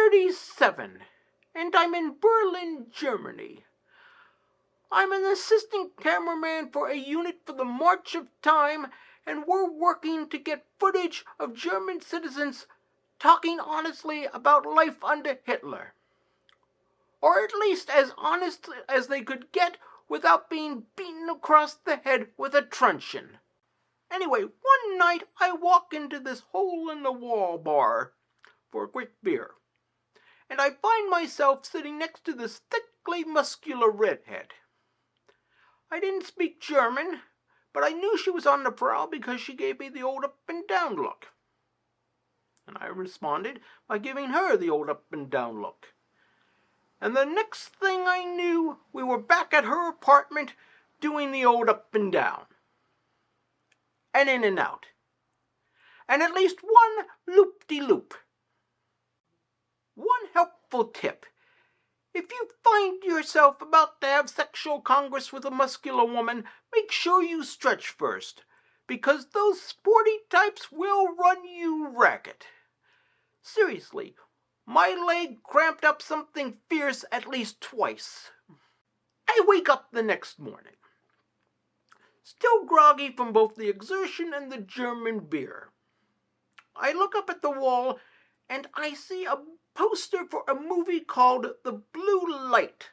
37, and I'm in Berlin, Germany. I'm an assistant cameraman for a unit for the March of Time, and we're working to get footage of German citizens talking honestly about life under Hitler. Or at least as honest as they could get without being beaten across the head with a truncheon. Anyway, one night I walk into this hole-in-the-wall bar for a quick beer, and I find myself sitting next to this thickly muscular redhead. I didn't speak German, but I knew she was on the prowl because she gave me the old up-and-down look. And I responded by giving her the old up-and-down look. And the next thing I knew, we were back at her apartment doing the old up-and-down. And in and out. And at least one loop-de-loop. One helpful tip. If you find yourself about to have sexual congress with a muscular woman, make sure you stretch first, because those sporty types will run you ragged. Seriously, my leg cramped up something fierce at least twice. I wake up the next morning, still groggy from both the exertion and the German beer. I look up at the wall and I see a poster for a movie called The Blue Light.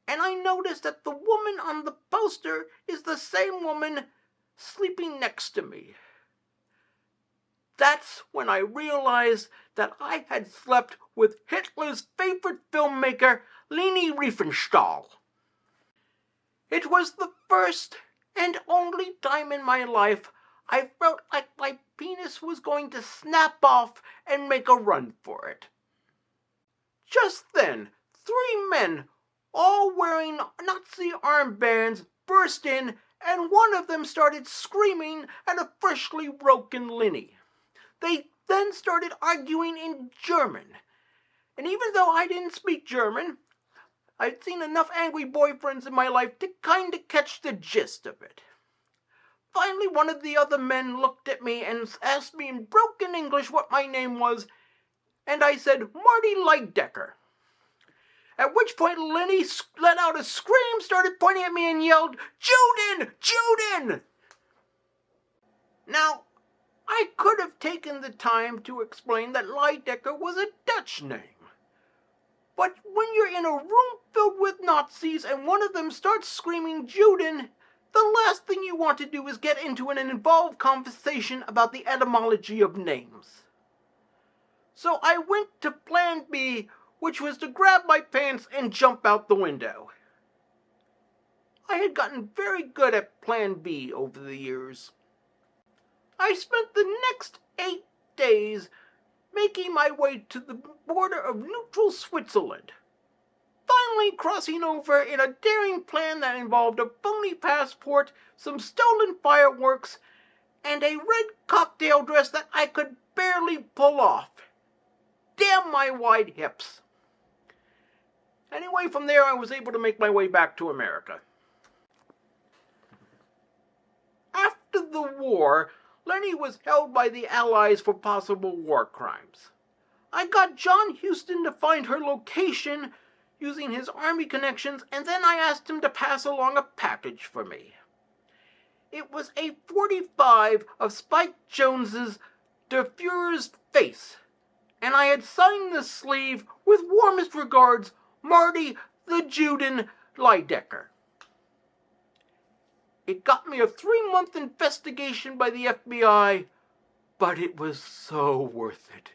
And I notice that the woman on the poster is the same woman sleeping next to me. That's when I realized that I had slept with Hitler's favorite filmmaker, Leni Reifenstal. It was the first and only time in my life I felt like my penis was going to snap off and make a run for it. Just then, 3 men, all wearing Nazi armbands, burst in, and one of them started screaming at a freshly broken Leni. They then started arguing in German, and even though I didn't speak German, I'd seen enough angry boyfriends in my life to kind of catch the gist of it. Finally, one of the other men looked at me and asked me in broken English what my name was, and I said, Marty Lydecker. At which point Leni let out a scream, started pointing at me and yelled, Juden! Juden! Now, I could have taken the time to explain that Lydecker was a Dutch name. But when you're in a room filled with Nazis and one of them starts screaming Juden, the last thing you want to do is get into an involved conversation about the etymology of names. So I went to plan B, which was to grab my pants and jump out the window. I had gotten very good at plan B over the years. I spent the next 8 days making my way to the border of neutral Switzerland, finally crossing over in a daring plan that involved a phony passport, some stolen fireworks, and a red cocktail dress that I could barely pull off. Damn my wide hips. Anyway, from there I was able to make my way back to America. After the war, Leni was held by the Allies for possible war crimes. I got John Huston to find her location using his army connections, and then I asked him to pass along a package for me. It was a 45 of Spike Jonze's Der Fuhrer's Face, and I had signed the sleeve with warmest regards, Marty the Juden Lydecker. It got me a 3-month investigation by the FBI, but it was so worth it.